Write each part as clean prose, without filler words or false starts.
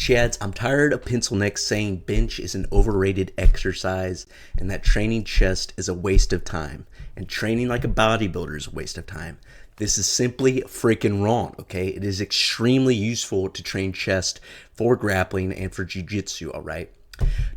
Chads, I'm tired of pencil necks saying bench is an overrated exercise and that training chest is a waste of time and training like a bodybuilder is a waste of time. This is simply freaking wrong, okay? It is extremely useful to train chest for grappling and for jiu-jitsu, all right?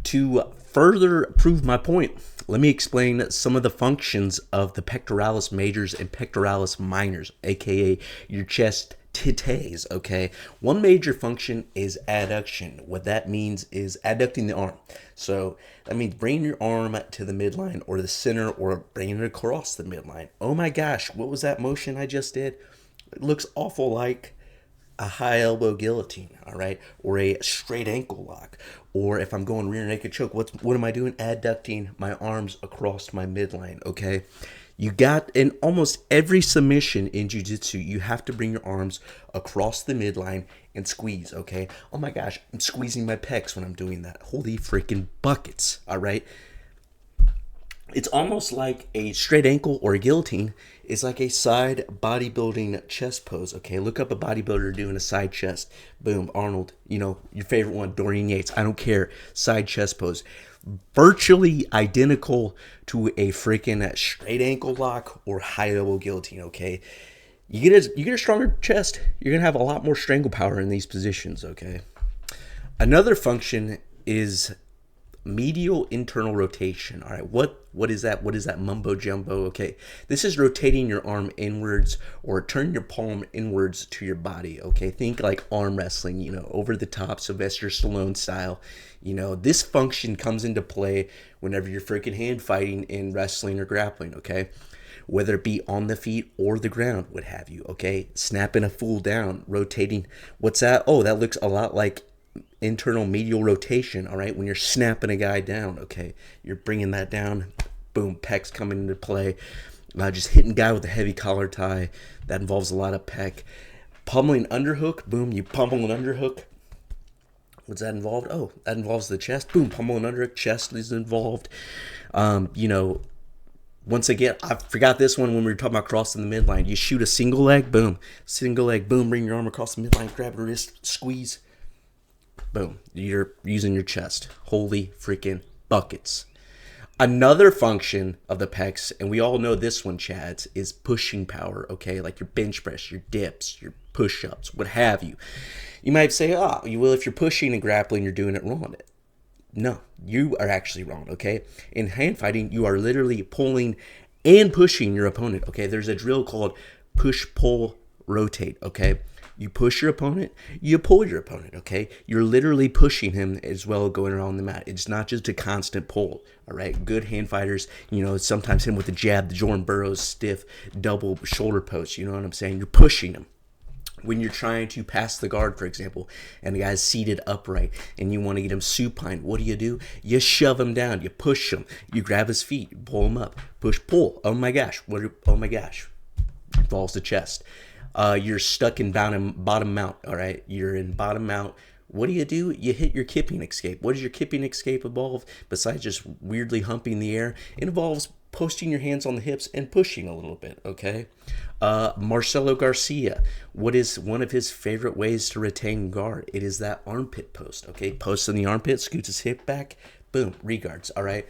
To further prove my point, let me explain some of the functions of the pectoralis majors and pectoralis minors, aka your chest titties, okay? One major function is adduction. What that means is adducting the arm. So that means bringing your arm to the midline or the center or bringing it across the midline. Oh my gosh, what was that motion I just did? It looks awful like a high elbow guillotine, all right, or a straight ankle lock, or if I'm going rear naked choke, what am I doing? Adducting my arms across my midline, okay? You got in almost every submission in jiu-jitsu, you have to bring your arms across the midline and squeeze, okay? Oh my gosh, I'm squeezing my pecs when I'm doing that. Holy freaking buckets, all right? It's almost like a straight ankle or a guillotine is like a side bodybuilding chest pose, okay? Look up a bodybuilder doing a side chest. Boom, Arnold, you know, your favorite one, Dorian Yates. I don't care. Side chest pose. Virtually identical to a freaking straight ankle lock or high elbow guillotine, okay? You get a stronger chest, you're going to have a lot more strangle power in these positions, okay? Another function is medial internal rotation. All right, what is that? What is that mumbo jumbo? Okay, this is rotating your arm inwards or turn your palm inwards to your body. Okay, think like arm wrestling, you know, over the top, Sylvester Stallone style. You know, this function comes into play whenever you're freaking hand fighting in wrestling or grappling. Okay, whether it be on the feet or the ground, what have you. Okay, snapping a fool down, rotating. What's that? Oh, that looks a lot like internal medial rotation. All right, when you're snapping a guy down, okay, you're bringing that down, boom, pecs coming into play. Just hitting guy with a heavy collar tie, that involves a lot of pec. Pummeling underhook, boom, you pummel an underhook. What's that involved? Oh, that involves the chest. Boom, pummel an underhook, chest is involved. You know, once again, I forgot this one when we were talking about crossing the midline. You shoot a single leg, boom, bring your arm across the midline, grab a wrist, squeeze. Boom, you're using your chest. Holy freaking buckets. Another function of the pecs, and we all know this one, Chads, is pushing power, okay? Like your bench press, your dips, your push-ups, what have you. You might say, if you're pushing and grappling, you're doing it wrong. No, you are actually wrong, okay? In hand fighting, you are literally pulling and pushing your opponent, okay? There's a drill called push, pull, rotate, okay? You push your opponent, you pull your opponent, okay? You're literally pushing him as well going around the mat. It's not just a constant pull, all right? Good hand fighters, you know, sometimes him with the jab, the Jordan Burroughs stiff double shoulder post, you know what I'm saying? You're pushing him. When you're trying to pass the guard, for example, and the guy's seated upright and you want to get him supine, what do? You shove him down, you push him, you grab his feet, you pull him up, push, pull. Oh my gosh, involves the chest. You're stuck in bottom mount, all right? You're in bottom mount. What do? You hit your kipping escape. What does your kipping escape involve besides just weirdly humping the air? It involves posting your hands on the hips and pushing a little bit, okay? Marcelo Garcia, what is one of his favorite ways to retain guard? It is that armpit post, okay? Post in the armpit, scoots his hip back, boom, regards, all right?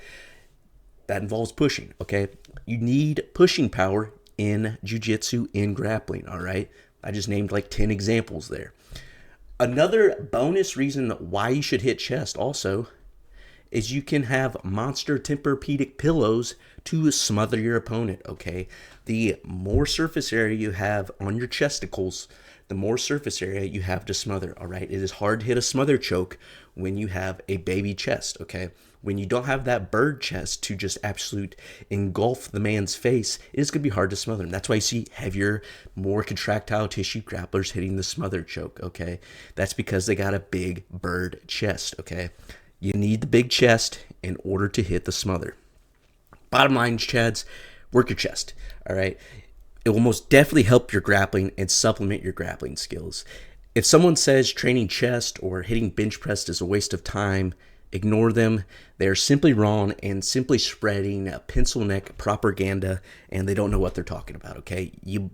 That involves pushing, okay? You need pushing power in jiu-jitsu, in grappling, all right? I just named like 10 examples there. Another bonus reason why you should hit chest also is you can have monster Tempur-Pedic pillows to smother your opponent, okay? The more surface area you have on your chesticles, the more surface area you have to smother, all right? It is hard to hit a smother choke when you have a baby chest, okay? When you don't have that bird chest to just absolute engulf the man's face, it is going to be hard to smother him. That's why you see heavier, more contractile tissue grapplers hitting the smother choke, okay? That's because they got a big bird chest, okay? You need the big chest in order to hit the smother. Bottom line, Chads, work your chest, all right? It will most definitely help your grappling and supplement your grappling skills. If someone says training chest or hitting bench press is a waste of time, ignore them. They're simply wrong and simply spreading pencil neck propaganda, and they don't know what they're talking about, okay? You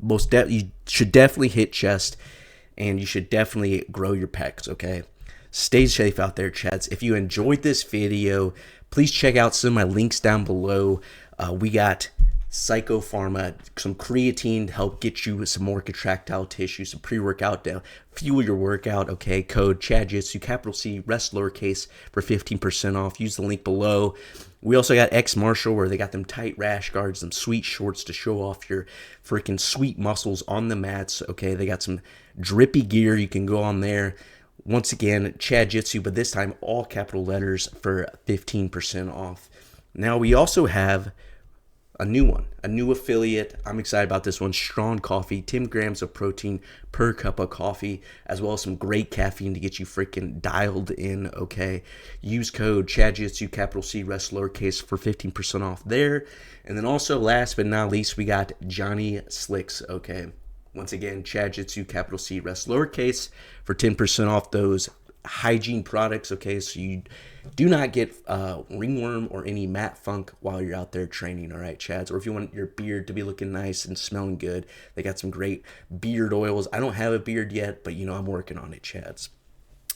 should definitely hit chest, and you should definitely grow your pecs, okay? Stay safe out there, Chads. If you enjoyed this video, please check out some of my links down below. We got Psychopharma, some creatine to help get you some more contractile tissue, some pre-workout to fuel your workout. Okay, code CHADJITSU, capital C, rest lowercase, for 15% off. Use the link below. We also got X Marshall, where they got them tight rash guards, some sweet shorts to show off your freaking sweet muscles on the mats. Okay, they got some drippy gear you can go on there. Once again, CHADJITSU, but this time all capital letters for 15% off. Now we also have a new one, a new affiliate. I'm excited about this one. Strong Coffee, 10 grams of protein per cup of coffee, as well as some great caffeine to get you freaking dialed in. Okay, use code CHADJITSU, capital C, rest lowercase, for 15% off there. And then also, last but not least, we got Johnny Slicks. Okay, once again, CHADJITSU, capital C, rest lowercase, for 10% off those hygiene products. Okay, so you do not get ringworm or any mat funk while you're out there training. All right, Chads. Or if you want your beard to be looking nice and smelling good, they got some great beard oils. I don't have a beard yet, but I'm working on it, Chads.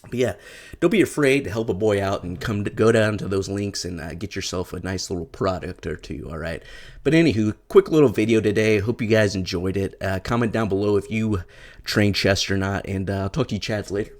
But yeah, don't be afraid to help a boy out and go down to those links and get yourself a nice little product or two. All right. But anywho, quick little video today. Hope you guys enjoyed it. Comment down below if you train chest or not, and I'll talk to you, Chads, later.